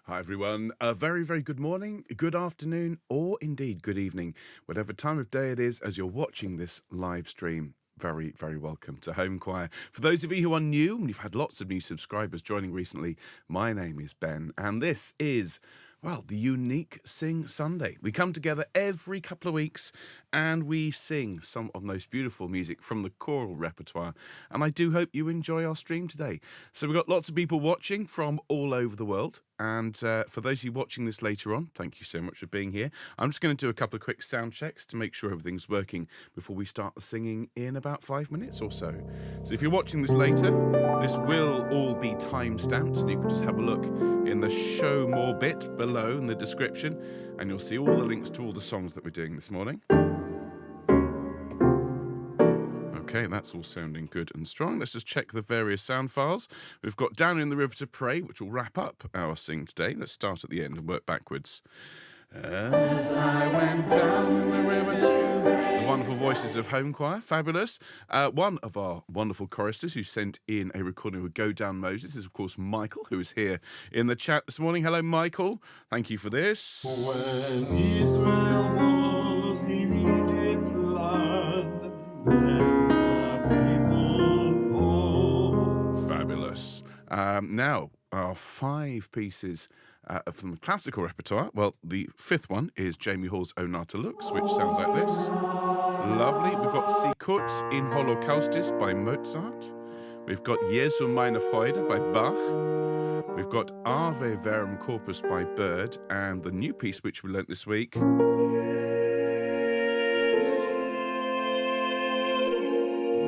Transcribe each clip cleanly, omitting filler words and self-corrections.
Hi, everyone. A very, very good morning, good afternoon, or indeed good evening, whatever time of day it is as you're watching this live stream. Very, very welcome to Homechoir. For those of you who are new, and you've had lots of new subscribers joining recently, my name is Ben, and this is, well, the Unique Sing Sunday. We come together every couple of weeks and we sing some of the most beautiful music from the choral repertoire. And I do hope you enjoy our stream today. So we've got lots of people watching from all over the world. And for those of you watching this later on, thank you so much for being here. I'm just going to do a couple of quick sound checks to make sure everything's working before we start the singing in about 5 minutes or so. So if you're watching this later, this will all be time stamped, and you can just have a look in the show more bit below in the description, and you'll see all the links to all the songs that we're doing this morning. Okay, that's all sounding good and strong. Let's just check the various sound files. We've got Down in the River to Pray, which will wrap up our sing today. Let's start at the end and work backwards. As I went down in the river to... The wonderful voices of Homechoir, fabulous. One of our wonderful choristers who sent in a recording of Go Down Moses is, of course, Michael, who is here in the chat this morning. Hello, Michael. Thank you for this. When Israel was in Egypt land, Fabulous. Now, our 5 pieces from the classical repertoire. Well, the 5th one is Jamie Hall's O Nata Lux, which sounds like this. Lovely. We've got Sicut in Holocaustis by Mozart. We've got Jesu Meine Freude by Bach. We've got Ave Verum Corpus by Byrd, and the new piece which we learnt this week,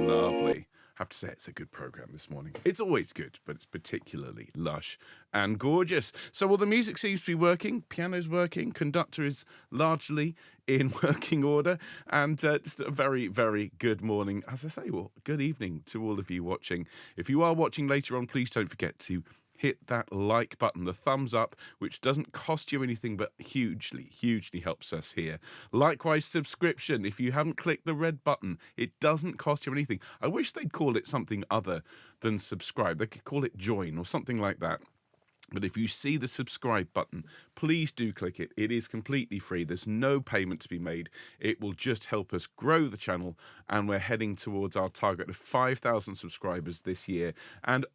lovely. I have to say, it's a good programme this morning. It's always good, but it's particularly lush and gorgeous. So all the music seems to be working. Piano's working. Conductor is largely in working order. And just a very, very good morning. As I say, well, good evening to all of you watching. If you are watching later on, please don't forget to hit that like button, the thumbs up, which doesn't cost you anything but hugely, hugely helps us here. Likewise, subscription. If you haven't clicked the red button, it doesn't cost you anything. I wish they'd call it something other than subscribe. They could call it join or something like that. But if you see the subscribe button, please do click it. It is completely free. There's no payment to be made. It will just help us grow the channel, and we're heading towards our target of 5,000 subscribers this year. And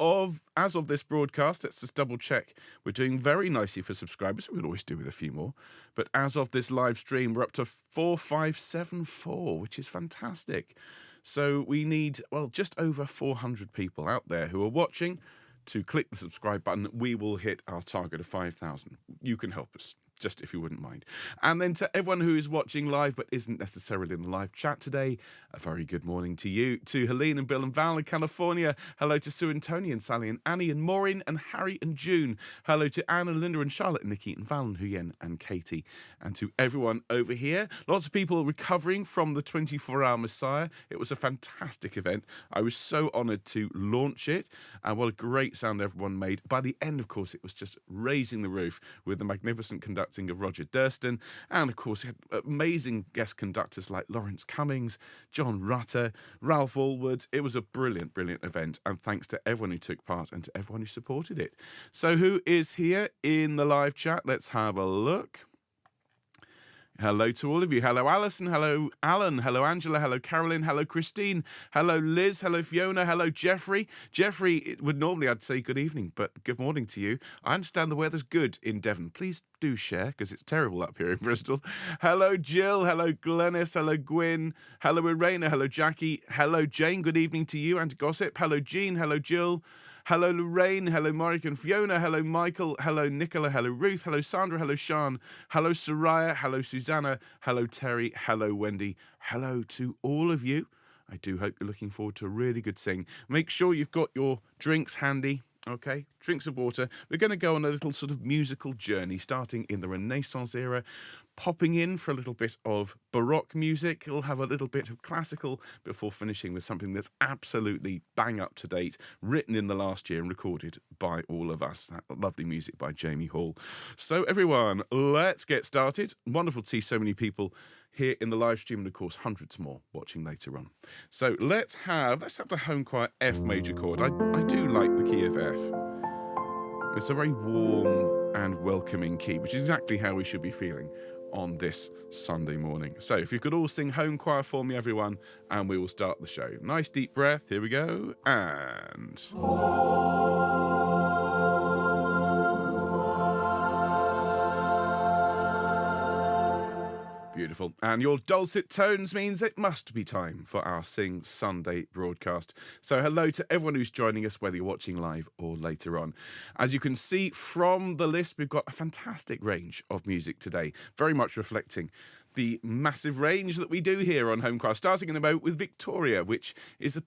as of this broadcast, let's just double check. We're doing very nicely for subscribers. We could always do with a few more. But as of this live stream, we're up to 4574, which is fantastic. So we need, well, just over 400 people out there who are watching. To click the subscribe button, we will hit our target of 5,000. You can help us, just if you wouldn't mind. And then to everyone who is watching live but isn't necessarily in the live chat today, a very good morning to you. To Helene and Bill and Val in California. Hello to Sue and Tony and Sally and Annie and Maureen and Harry and June. Hello to Anne and Linda and Charlotte and Nikki and Val and Huyen and Katie. And to everyone over here. Lots of people recovering from the 24-hour Messiah. It was a fantastic event. I was so honoured to launch it. And what a great sound everyone made. By the end, of course, it was just raising the roof with the magnificent conducting of Roger Durston, and of course, he had amazing guest conductors like Lawrence Cummings, John Rutter, Ralph Allwood. It was a brilliant, brilliant event, and thanks to everyone who took part and to everyone who supported it. So who is here in the live chat? Let's have a look. Hello to all of you. Hello, Alison. Hello, Alan. Hello, Angela. Hello, Carolyn. Hello, Christine. Hello, Liz. Hello, Fiona. Hello, Jeffrey. Jeffrey, it would normally I'd say good evening, but good morning to you. I understand the weather's good in Devon. Please do share, because it's terrible up here in Bristol. Hello, Jill. Hello, Glenys. Hello, Gwyn. Hello, Irena. Hello, Jackie. Hello, Jane. Good evening to you and to Gossip. Hello, Jean. Hello, Jill. Hello, Lorraine. Hello, Morik and Fiona. Hello, Michael. Hello, Nicola. Hello, Ruth. Hello, Sandra. Hello, Sean. Hello, Soraya. Hello, Susanna. Hello, Terry. Hello, Wendy. Hello to all of you. I do hope you're looking forward to a really good sing. Make sure you've got your drinks handy. Okay, drink some water. We're going to go on a little sort of musical journey, starting in the Renaissance era, popping in for a little bit of Baroque music. We'll have a little bit of classical before finishing with something that's absolutely bang up to date, written in the last year and recorded by all of us. That lovely music by Jamie Hall. So everyone, let's get started. Wonderful to see so many people here in the live stream, and of course hundreds more watching later on. So let's have the Homechoir F major chord. I do like the key of F. It's a very warm and welcoming key, which is exactly how we should be feeling on this Sunday morning. So if you could all sing home choir for me, everyone, and we will start the show. Nice deep breath. Here we go. And... beautiful. And your dulcet tones means it must be time for our Sing Sunday broadcast. So hello to everyone who's joining us, whether you're watching live or later on. As you can see from the list, we've got a fantastic range of music today, very much reflecting the massive range that we do here on Homechoir, starting in a moment with Victoria, which is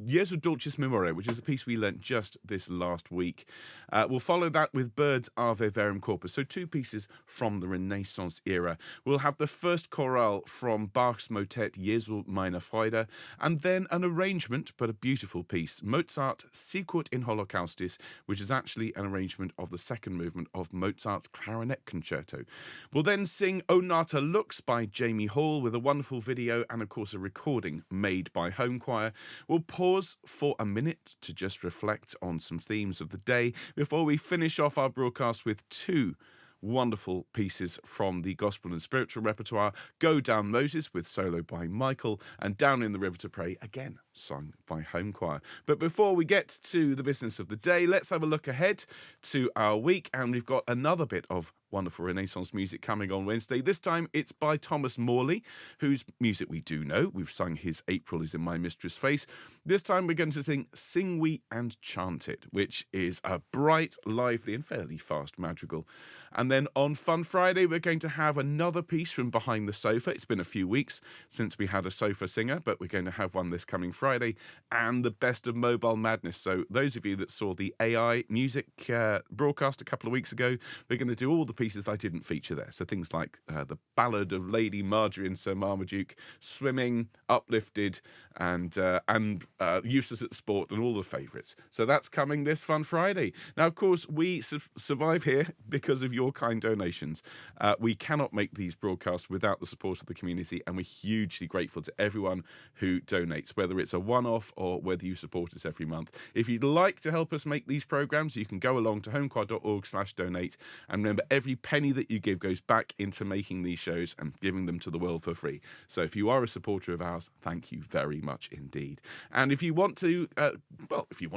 Jesu Memoria, which is a piece we learnt just this last week. We'll follow that with Byrd's Verum Corpus, so two pieces from the Renaissance era. We'll have the first chorale from Bach's motet Jesu Meine Freude, and then an arrangement, but a beautiful piece, Mozart Sicut in Holocaustis, which is actually an arrangement of the second movement of Mozart's clarinet concerto. We'll then sing O Nata Lux by Jamie Hall with a wonderful video and, of course, a recording made by Homechoir. We'll pause for a minute to just reflect on some themes of the day before we finish off our broadcast with two wonderful pieces from the gospel and spiritual repertoire. Go Down Moses with solo by Michael, and Down in the River to Pray, again sung by Homechoir. But before we get to the business of the day, let's have a look ahead to our week, and we've got another bit of wonderful Renaissance music coming on Wednesday. This time it's by Thomas Morley, whose music we do know. We've sung his April is in My Mistress' Face. This time we're going to Sing We and Chant It, which is a bright, lively and fairly fast madrigal. And then on Fun Friday, we're going to have another piece from Behind the Sofa. It's been a few weeks since we had a sofa singer, but we're going to have one this coming Friday, and the best of Mobile Madness. So those of you that saw the AI music broadcast a couple of weeks ago, we're going to do all the pieces I didn't feature there. So things like the Ballad of Lady Marjorie and Sir Marmaduke, Swimming, Uplifted, and Useless at Sport, and all the favourites. So that's coming this Fun Friday. Now, of course, we survive here because of your kind donations. We cannot make these broadcasts without the support of the community, and we're hugely grateful to everyone who donates, whether it's a one-off or whether you support us every month. If you'd like to help us make these programmes, you can go along to homechoir.org/donate, and remember, every penny that you give goes back into making these shows and giving them to the world for free. So if you are a supporter of ours, thank you very much indeed. And if you want to,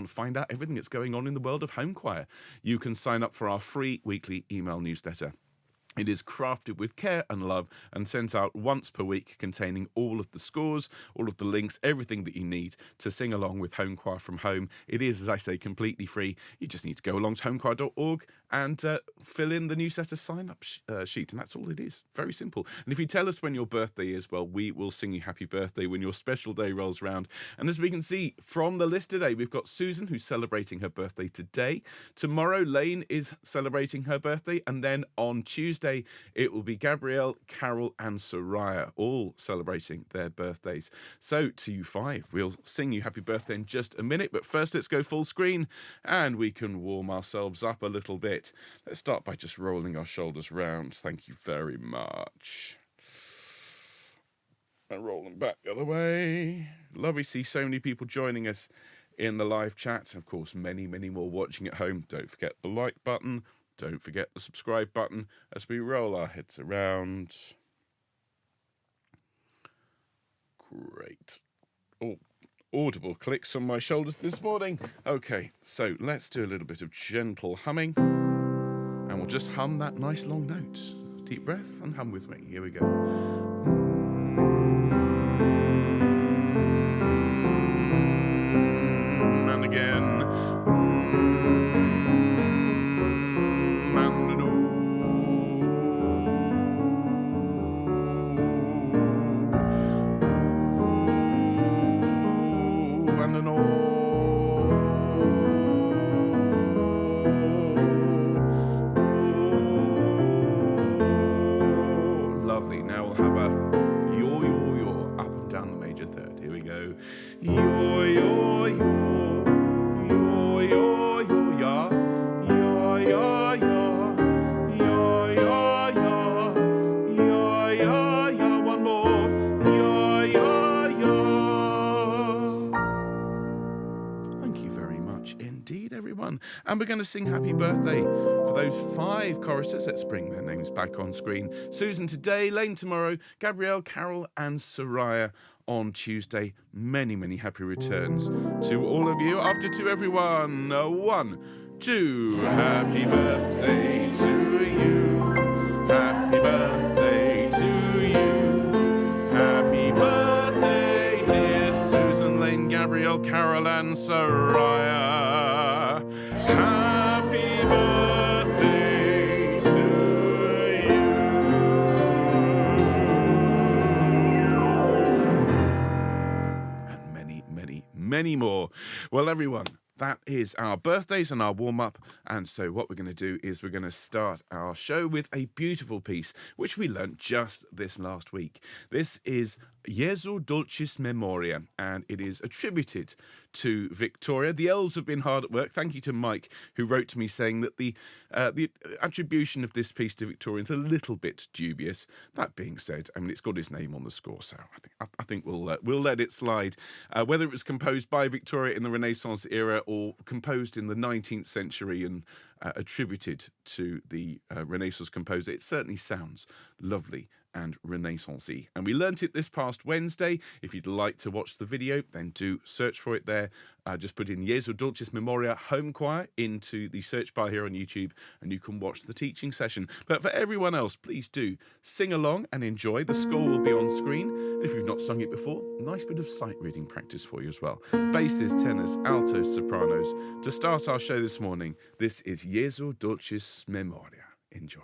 find out everything that's going on in the world of Homechoir, you can sign up for our free weekly email newsletter. It is crafted with care and love and sent out once per week, containing all of the scores, all of the links, everything that you need to sing along with Homechoir from home. It is, as I say, completely free. You just need to go along to homechoir.org and fill in the newsletter sign-up sheet, and that's all it is. Very simple. And if you tell us when your birthday is, well, we will sing you happy birthday when your special day rolls around. And as we can see from the list today, we've got Susan, who's celebrating her birthday today. Tomorrow, Lane is celebrating her birthday, and then on Tuesday, it will be Gabrielle, Carol and Soraya, all celebrating their birthdays. So to you five, we'll sing you happy birthday in just a minute, but first let's go full screen and we can warm ourselves up a little bit. Let's start by just rolling our shoulders round. Thank you very much. And rolling back the other way. Lovely to see so many people joining us in the live chat. Of course, many, many more watching at home. Don't forget the like button. Don't forget the subscribe button as we roll our heads around. Great. Oh, audible clicks on my shoulders this morning. Okay, so let's do a little bit of gentle humming. And we'll just hum that nice long note. Deep breath and hum with me. Here we go. And again. Lovely. Now we'll have a yaw, yaw, yaw up and down the major third. Here we go. Yaw, yaw, yaw. Yaw, yaw, yaw, yaw. Yaw, yaw, yaw. Yaw, yaw, yaw. Yaw, yaw, yaw. One more. Yaw, yaw, yaw. Thank you very much indeed, everyone. fun. And we're going to sing happy birthday for those 5 choristers. Let's bring their names back on screen. Susan today, Lane tomorrow, Gabrielle, Carol and Soraya on Tuesday. Many, many happy returns to all of you. After to everyone, 1, 2, happy birthday to you. Happy birthday to you. Happy birthday, dear Susan, Lane, Gabrielle, Carol and Soraya. Happy birthday to you. And many, many, many more. Well, everyone, that is our birthdays and our warm-up. And so what we're going to do is we're going to start our show with a beautiful piece which we learnt just this last week. This is Jesu Dulcis Memoria, and it is attributed to Victoria. The elves have been hard at work. Thank you to Mike, who wrote to me saying that the attribution of this piece to Victoria is a little bit dubious. That being said, I mean, it's got his name on the score, so I think we'll let it slide. Whether it was composed by Victoria in the Renaissance era or composed in the 19th century and attributed to the Renaissance composer, it certainly sounds lovely and Renaissance-y. And we learnt it this past Wednesday. If you'd like to watch the video, then do search for it there. Just put in Jesu Dulcis Memoria Homechoir into the search bar here on YouTube, and you can watch the teaching session. But for everyone else, please do sing along and enjoy. The score will be on screen. And if you've not sung it before, nice bit of sight reading practice for you as well. Basses, tenors, altos, sopranos. To start our show this morning, this is Jesu Dulcis Memoria. Enjoy.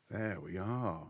There we are.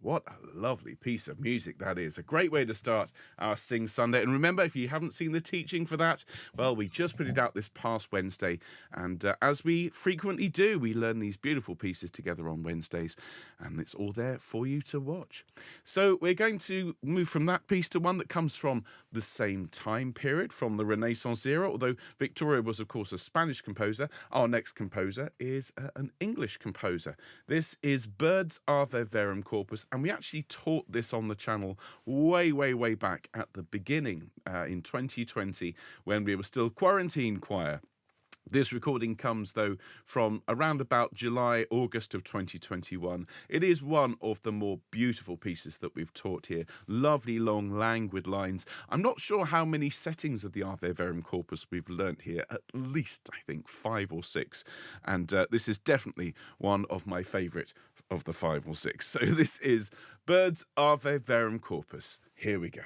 What a lovely piece of music that is. A great way to start our Sing Sunday. And remember, if you haven't seen the teaching for that, well, we just put it out this past Wednesday. And as we frequently do, we learn these beautiful pieces together on Wednesdays. And it's all there for you to watch. So we're going to move from that piece to one that comes from the same time period, from the Renaissance era. Although Victoria was, of course, a Spanish composer, our next composer is an English composer. This is Byrd's Ave Verum Corpus. And we actually taught this on the channel way, way, way back at the beginning in 2020 when we were still Quarantine Choir. This recording comes, though, from around about July, August of 2021. It is one of the more beautiful pieces that we've taught here. Lovely, long, languid lines. I'm not sure how many settings of the Ave Verum Corpus we've learnt here. At least, I think, 5 or 6. And this is definitely one of my favourite of the 5 or 6. So this is Byrd's Ave Verum Corpus. Here we go.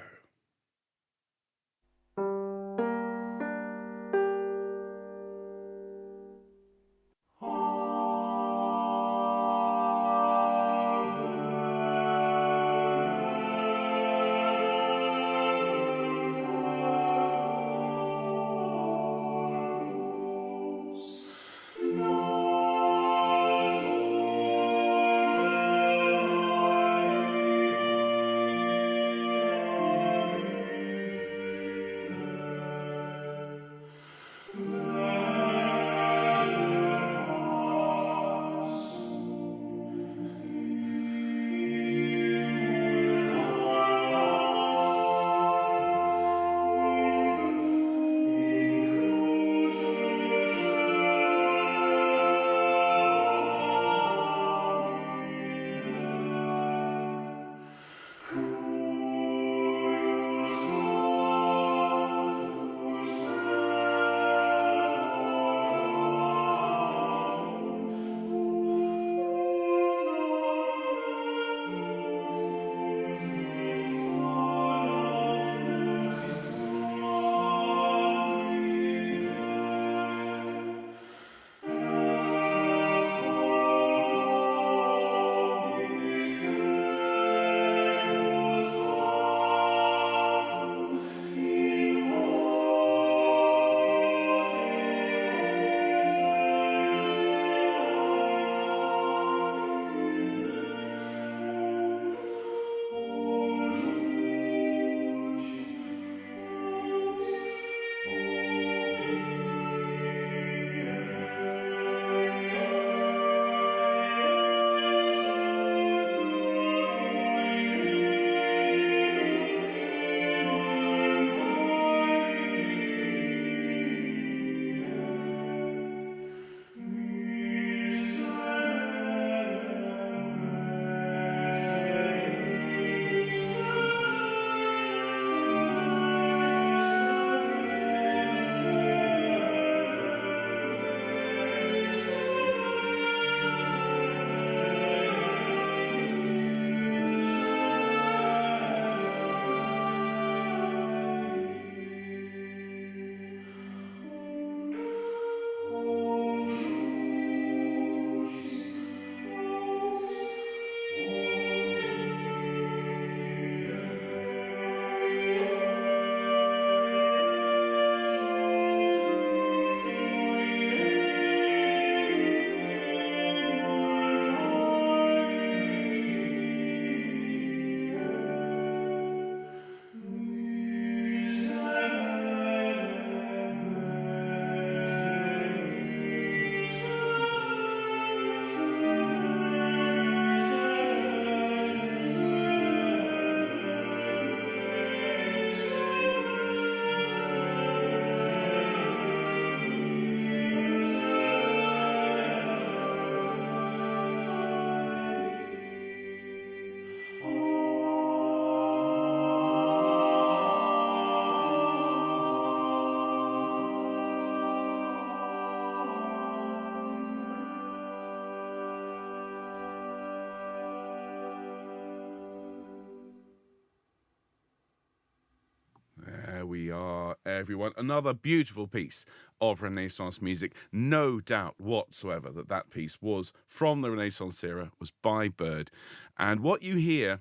we are, everyone. Another beautiful piece of Renaissance music. No doubt whatsoever that that piece was from the Renaissance era, was by Byrd. And what you hear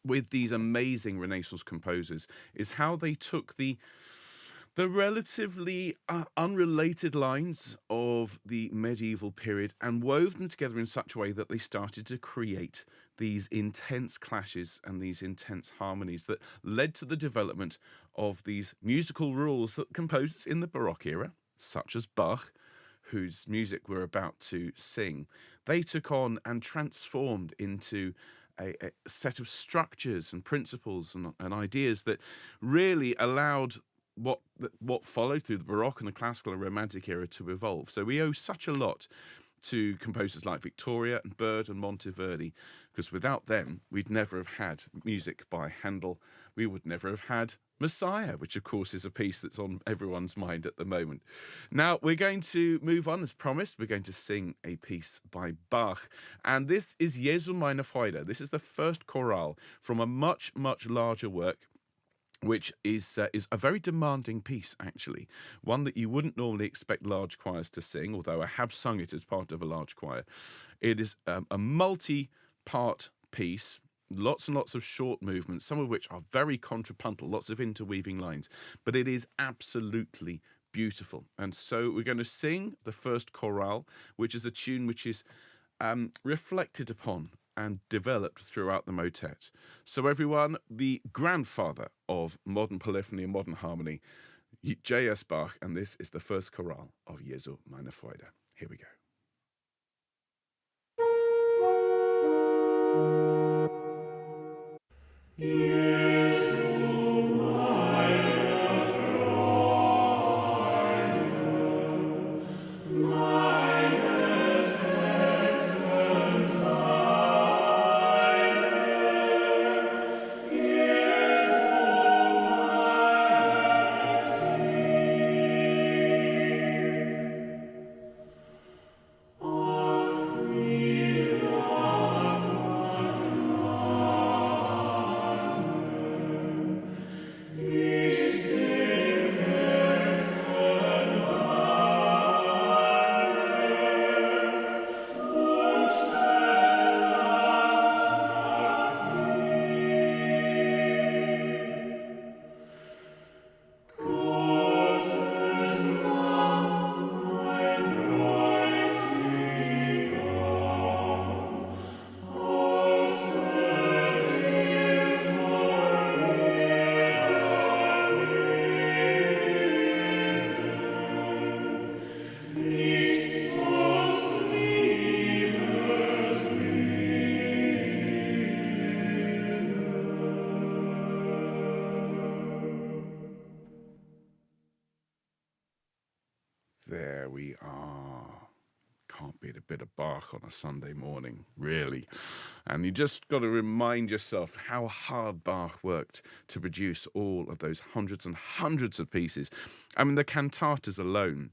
with these amazing Renaissance composers is how they took the relatively unrelated lines of the medieval period and wove them together in such a way that they started to create these intense clashes and these intense harmonies that led to the development of these musical rules that composers in the Baroque era, such as Bach, whose music we're about to sing, they took on and transformed into a set of structures and principles and ideas that really allowed what followed through the Baroque and the classical and Romantic era to evolve. So we owe such a lot to composers like Victoria and Byrd and Monteverdi, because without them, we'd never have had music by Handel. We would never have had Messiah, which of course is a piece that's on everyone's mind at the moment. Now, we're going to move on, as promised. We're going to sing a piece by Bach, and this is Jesu Meine Freude. This is the first chorale from a much, much larger work, which is a very demanding piece, actually. One that you wouldn't normally expect large choirs to sing, although I have sung it as part of a large choir. It is a multi-part piece, lots and lots of short movements, some of which are very contrapuntal, lots of interweaving lines, but it is absolutely beautiful. And so we're going to sing the first chorale, which is a tune which is reflected upon and developed throughout the motet. So everyone, the grandfather of modern polyphony and modern harmony, J.S. Bach, and this is the first chorale of Jesu Meine Freude. Here we go. There we are. Can't beat a bit of Bach on a Sunday morning, really. And you just got to remind yourself how hard Bach worked to produce all of those hundreds and hundreds of pieces. I mean, the cantatas alone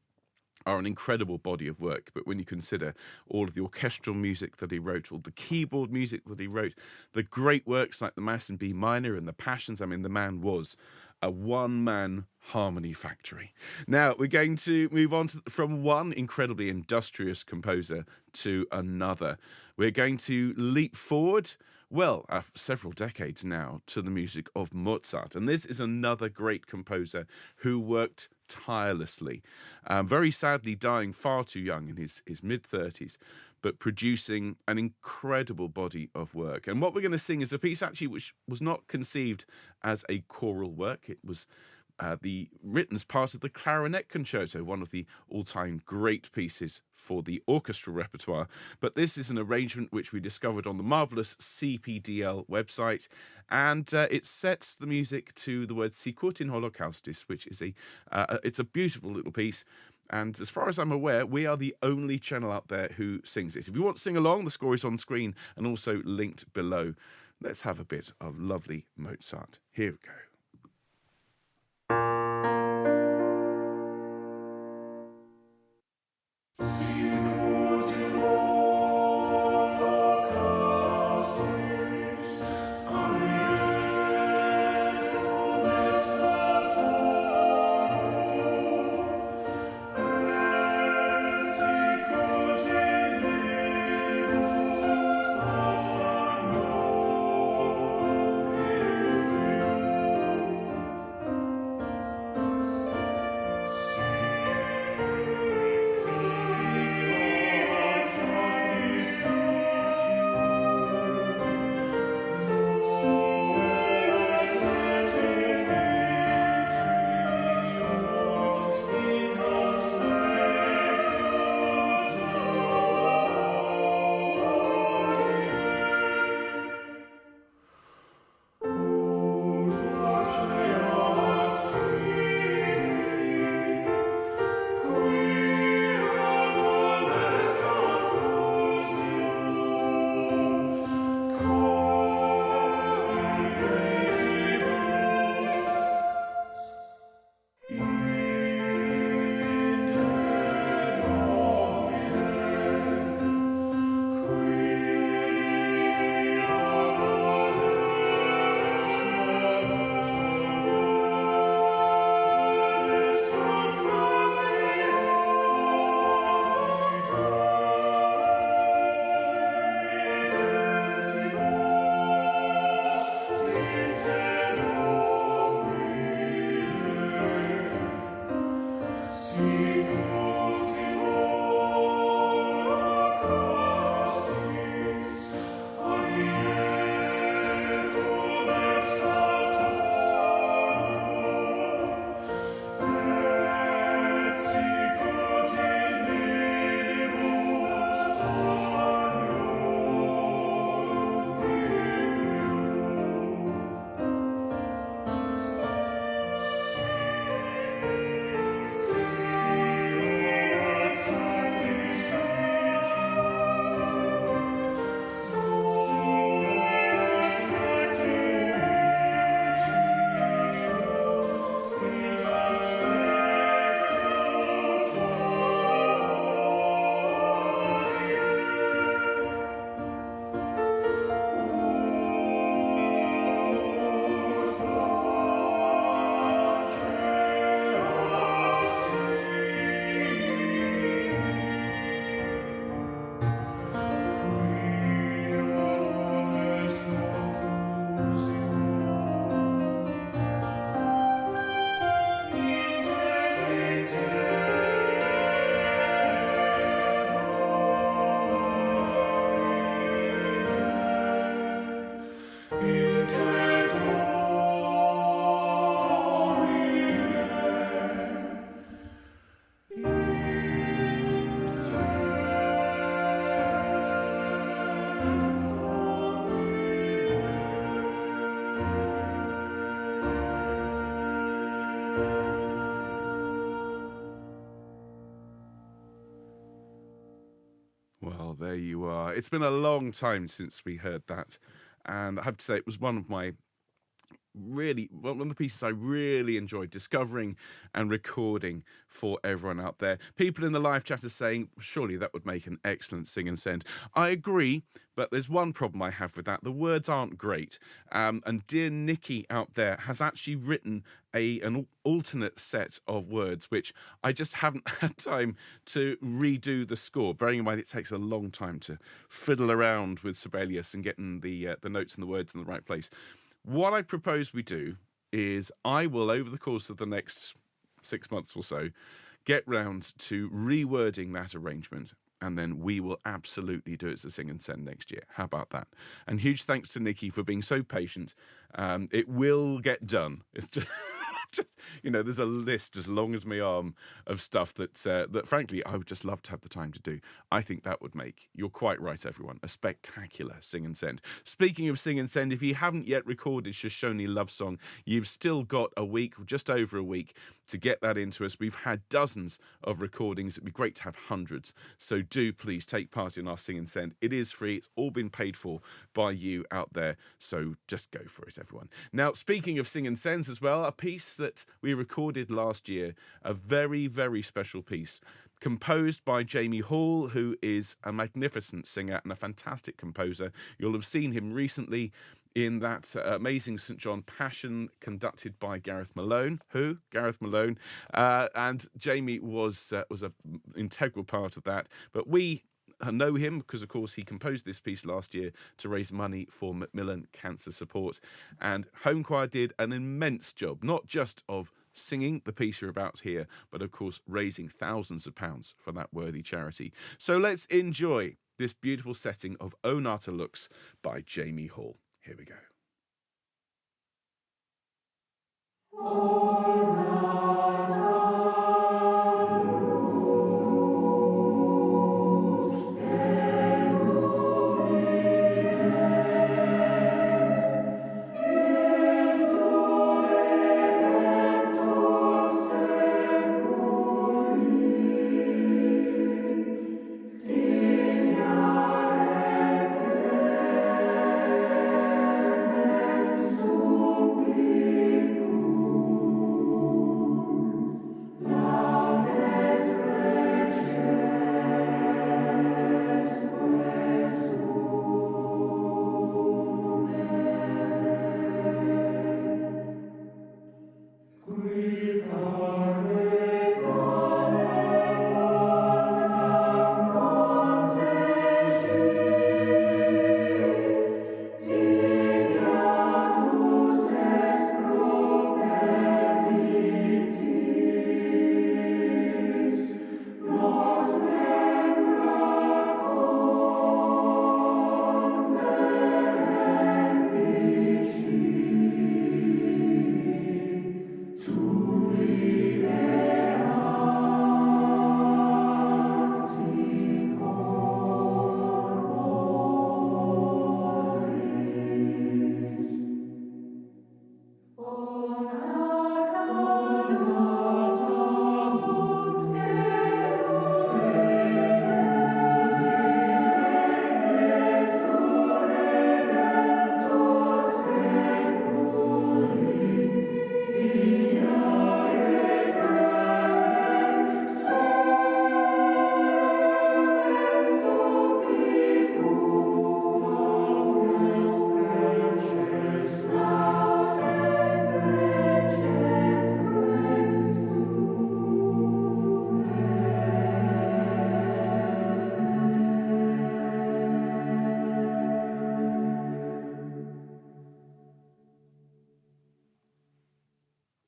are an incredible body of work, but when you consider all of the orchestral music that he wrote, all the keyboard music that he wrote, the great works like the Mass in B minor and the Passions, I mean, the man was a one-man harmony factory. Now, we're going to move on from one incredibly industrious composer to another. We're going to leap forward, well, several decades now, to the music of Mozart. And this is another great composer who worked tirelessly, very sadly dying far too young in his mid-30s, but producing an incredible body of work. And what we're going to sing is a piece actually which was not conceived as a choral work. It was written as part of the Clarinet Concerto, one of the all-time great pieces for the orchestral repertoire. But this is an arrangement which we discovered on the marvellous CPDL website, and it sets the music to the word Sicut in Holocaustis, which is it's a beautiful little piece. And as far as I'm aware, we are the only channel out there who sings it. If you want to sing along, the score is on screen and also linked below. Let's have a bit of lovely Mozart. Here we go. Amen. Well, there you are. It's been a long time since we heard that. And I have to say, it was one of the pieces I really enjoyed discovering and recording for everyone out there. People in the live chat are saying, surely that would make an excellent sing and send. I agree, but there's one problem I have with that. The words aren't great. And dear Nikki out there has actually written an alternate set of words, which I just haven't had time to redo the score. Bearing in mind it takes a long time to fiddle around with Sibelius and getting the notes and the words in the right place. What I propose we do is I will, over the course of the next 6 months or so, get round to rewording that arrangement, and then we will absolutely do it as a sing and send next year. How about that? And huge thanks to Nikki for being so patient. It will get done. It's just... there's a list as long as my arm of stuff that frankly I would just love to have the time to do. I think that would make, you're quite right everyone, a spectacular sing and send. Speaking of sing and send, if you haven't yet recorded Shoshone Love Song, you've still got a week, just over a week, to get that into us. We've had dozens of recordings. It'd be great to have hundreds. So do please take part in our sing and send. It is free. It's all been paid for by you out there. So just go for it, everyone. Now, speaking of sing and sends as well, a piece that we recorded last year, a very, very special piece, composed by Jamie Hall, who is a magnificent singer and a fantastic composer. You'll have seen him recently in that amazing St. John Passion conducted by Gareth Malone. Who? Gareth Malone. And Jamie was an integral part of that. But we know him because, of course, he composed this piece last year to raise money for Macmillan Cancer Support. And Homechoir did an immense job, not just of singing the piece you're about to hear, but, of course, raising thousands of pounds for that worthy charity. So let's enjoy this beautiful setting of O Nata Lux by Jamie Hall. Here we go.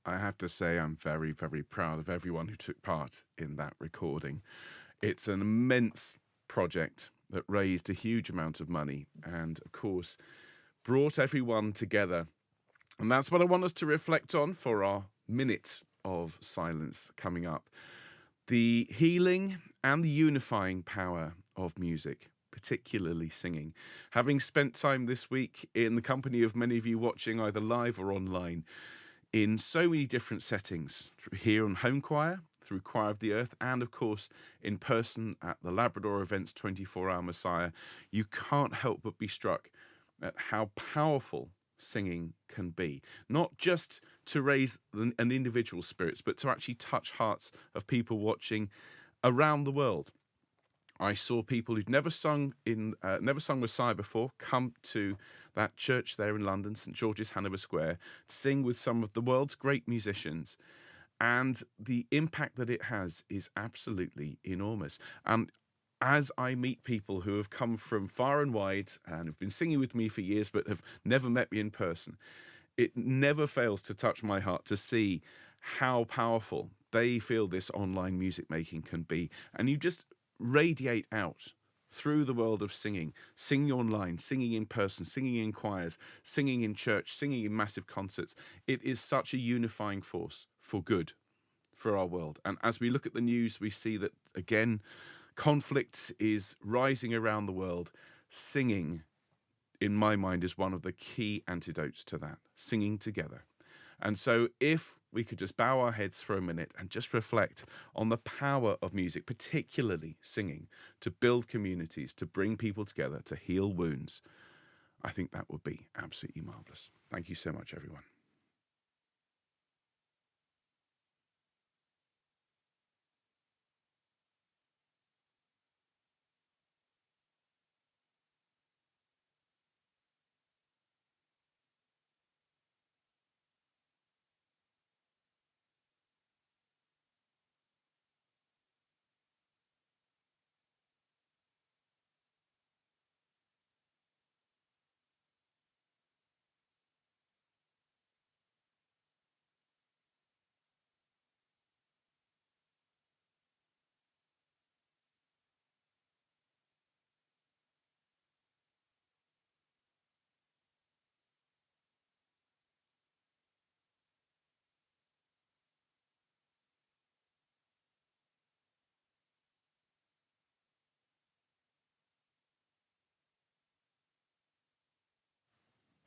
I have to say I'm very, very proud of everyone who took part in that recording. It's an immense project that raised a huge amount of money and, of course, brought everyone together. And that's what I want us to reflect on for our minute of silence coming up. The healing and the unifying power of music, particularly singing. Having spent time this week in the company of many of you watching either live or online, in so many different settings, here on Homechoir, through Choir of the Earth, and of course in person at the Labrador Events 24-Hour Messiah, you can't help but be struck at how powerful singing can be. Not just to raise an individual's spirits, but to actually touch hearts of people watching around the world. I saw people who'd never sung Messiah before come to that church there in London, St George's, Hanover Square, sing with some of the world's great musicians. And the impact that it has is absolutely enormous. As I meet people who have come from far and wide and have been singing with me for years but have never met me in person, it never fails to touch my heart to see how powerful they feel this online music making can be. And you just radiate out through the world of singing online, singing in person, singing in choirs, singing in church, singing in massive concerts. It is such a unifying force for good for our world. And as we look at the news, we see that, again, conflict is rising around the world. Singing, in my mind, is one of the key antidotes to that, singing together. And so if we could just bow our heads for a minute and just reflect on the power of music, particularly singing, to build communities, to bring people together, to heal wounds, I think that would be absolutely marvelous. Thank you so much, everyone.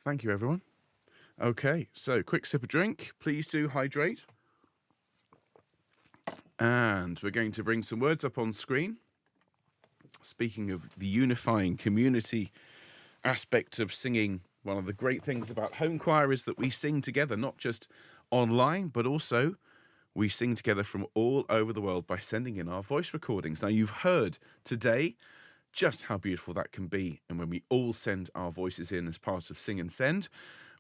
Thank you, everyone. Okay, so quick sip of drink. Please do hydrate. And we're going to bring some words up on screen. Speaking of the unifying community aspect of singing, one of the great things about Homechoir is that we sing together, not just online, but also we sing together from all over the world by sending in our voice recordings. Now, you've heard today just how beautiful that can be. And when we all send our voices in as part of Sing and Send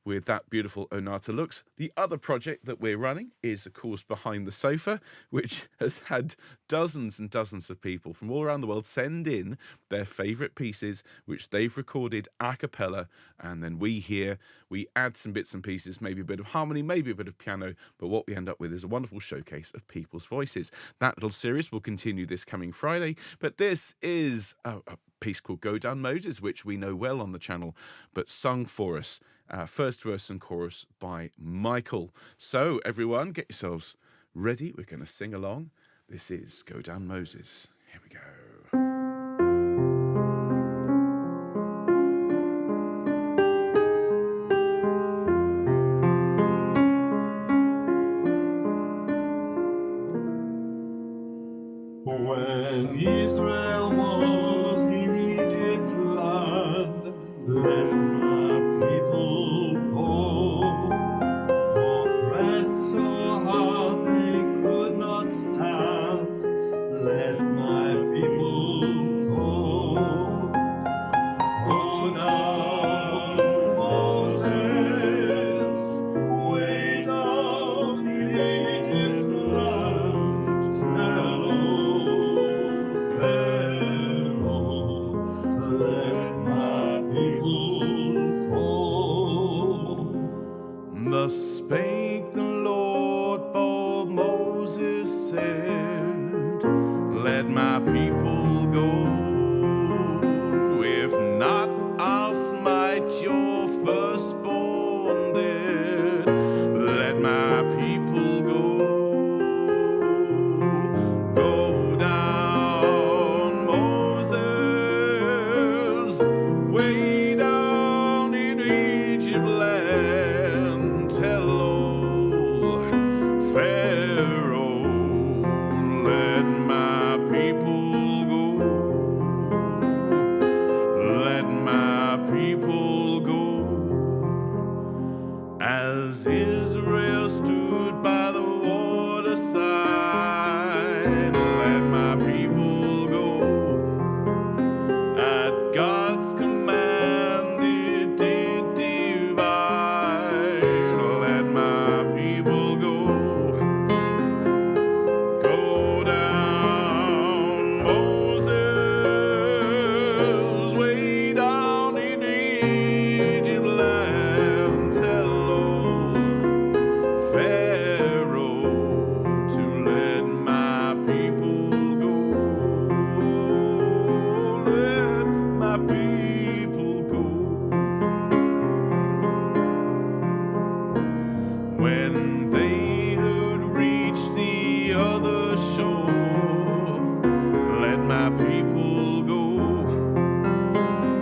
with that beautiful Nata Lux. The other project that we're running is, of course, Behind the Sofa, which has had dozens and dozens of people from all around the world send in their favourite pieces, which they've recorded a cappella, and then we add some bits and pieces, maybe a bit of harmony, maybe a bit of piano, but what we end up with is a wonderful showcase of people's voices. That little series will continue this coming Friday, but this is a piece called Go Down Moses, which we know well on the channel, but sung for us, first verse and chorus by Michael. So everyone, get yourselves ready. We're going to sing along. This is Go Down Moses. Here we go. When Israel was in Egypt land, let my people go. Oppressed so hard they could not stand, let my people go. Go down, Moses, way down in Egypt land, tell Pharaoh to let my people go. Thus spake the Lord, bold Moses said, let my people go. If not, I'll smite your firstborn dead. Let my people go. Go down, Moses, way down in Egypt land. Tell God's command it did divide. Let my people go. Go down, Moses, way down in Egypt land. Tell old Pharaoh to let my people go. Let my people go. When they had reached the other shore, let my people go.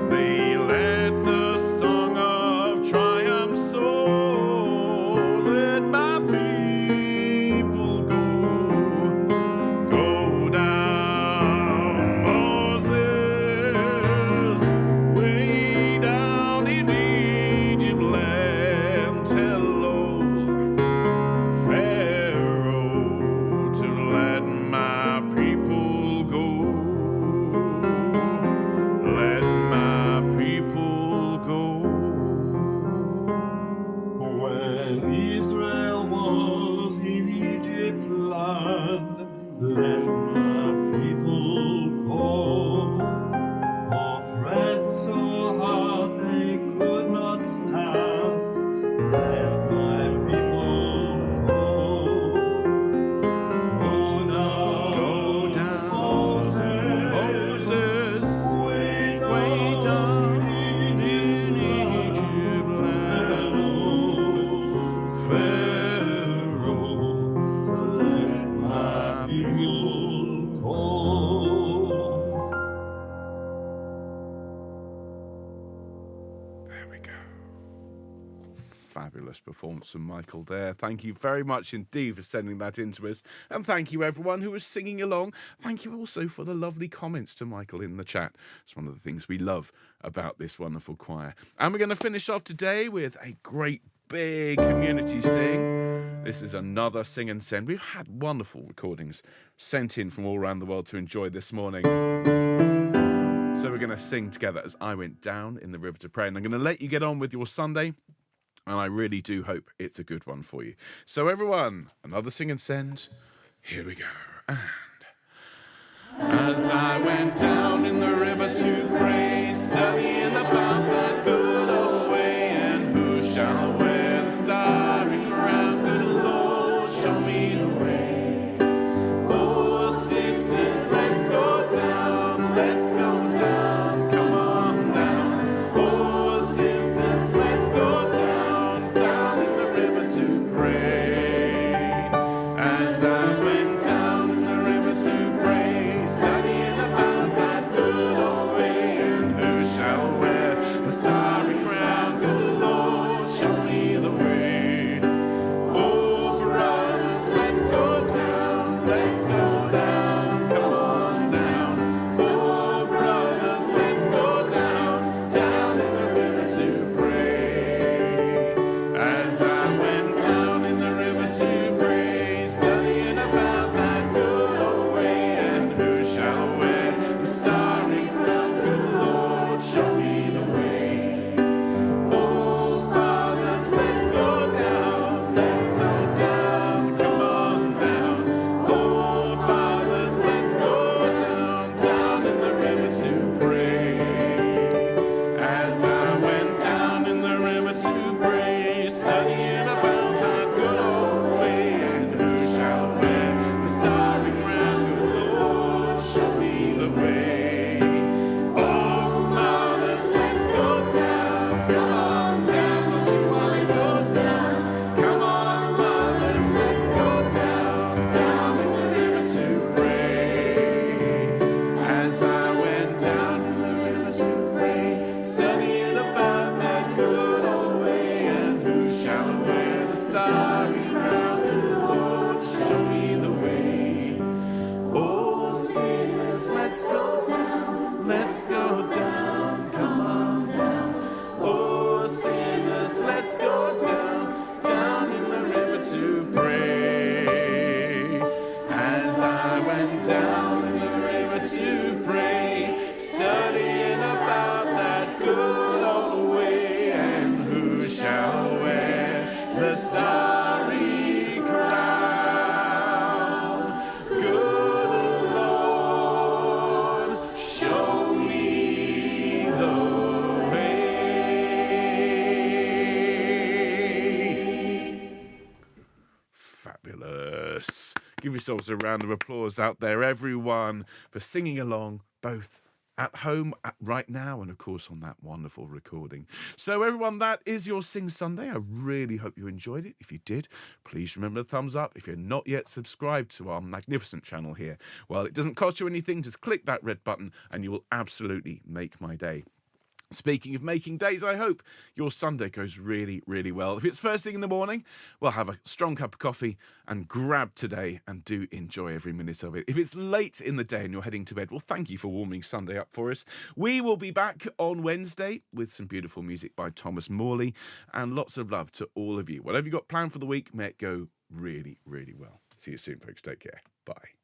They let the song of triumph soar. Let my people go. Go down, Moses, way down in Egypt land. Tell old Pharaoh to let my people go. Let my people go. When Israel was in Egypt land, let my people go. Oppressed so hard they could not stand, let my people go. Go down, Moses, way way down in in Egypt Egypt land. Pharaoh to let my people go. There we go. Fabulous performance from Michael there. Thank you very much indeed for sending that in to us. And thank you everyone who was singing along. Thank you also for the lovely comments to Michael in the chat. It's one of the things we love about this wonderful choir. And we're going to finish off today with a great big community sing. This is another Sing and Send. We've had wonderful recordings sent in from all around the world to enjoy this morning. So we're going to sing together as I went down in the river to pray. And I'm going to let you get on with your Sunday. And I really do hope it's a good one for you. So everyone, another Sing and Send. Here we go. And as I went down in the river to pray, studying about that good old way, and who shall wear the starry crown? Good Lord, show me the way. Oh, sisters, let's go down, let's go down, come on down. Oh, sisters, let's go down, down in the river to pray. As I went down in the river to pray, studying about that good old way, and who shall wear the starry crown? Good Lord, show me the way. Oh, brothers, let's go down, let's go down, come on down. Oh, brothers, let's go down, down in the river to pray. As I went down in the river to pray, studying about that good old way, and who shall wear the starry crown? Good Lord, show me the way. Oh, fathers, let's go down, come on down. Oh, fathers, let's go down, down in the river to pray. As I went down in the river to pray, studying about that good old way, and who shall wear the starry crown? Good Lord, show me the way. Oh, mothers, let's go down, come on down, don't you wanna go down? Come on, mothers, let's go down, down in the river to pray. As I went down in the river to pray, studying about that good old way, and who shall wear the starry crown? Good Lord, show me the way. Oh, sinners, let's go down, come on down. Oh, sinners, let's go down, down in the river to pray. As I went down in the river to pray, studying about Give yourselves a round of applause out there, everyone, for singing along, both at home right now and, of course, on that wonderful recording. So, everyone, that is your Sing Sunday. I really hope you enjoyed it. If you did, please remember the thumbs up. If you're not yet subscribed to our magnificent channel here, well, it doesn't cost you anything. Just click that red button and you will absolutely make my day. Speaking of making days, I hope your Sunday goes really, really well. If it's first thing in the morning, well, have a strong cup of coffee and grab today and do enjoy every minute of it. If it's late in the day and you're heading to bed, well, thank you for warming Sunday up for us. We will be back on Wednesday with some beautiful music by Thomas Morley, and lots of love to all of you. Whatever you've got planned for the week, may it go really, really well. See you soon, folks. Take care. Bye.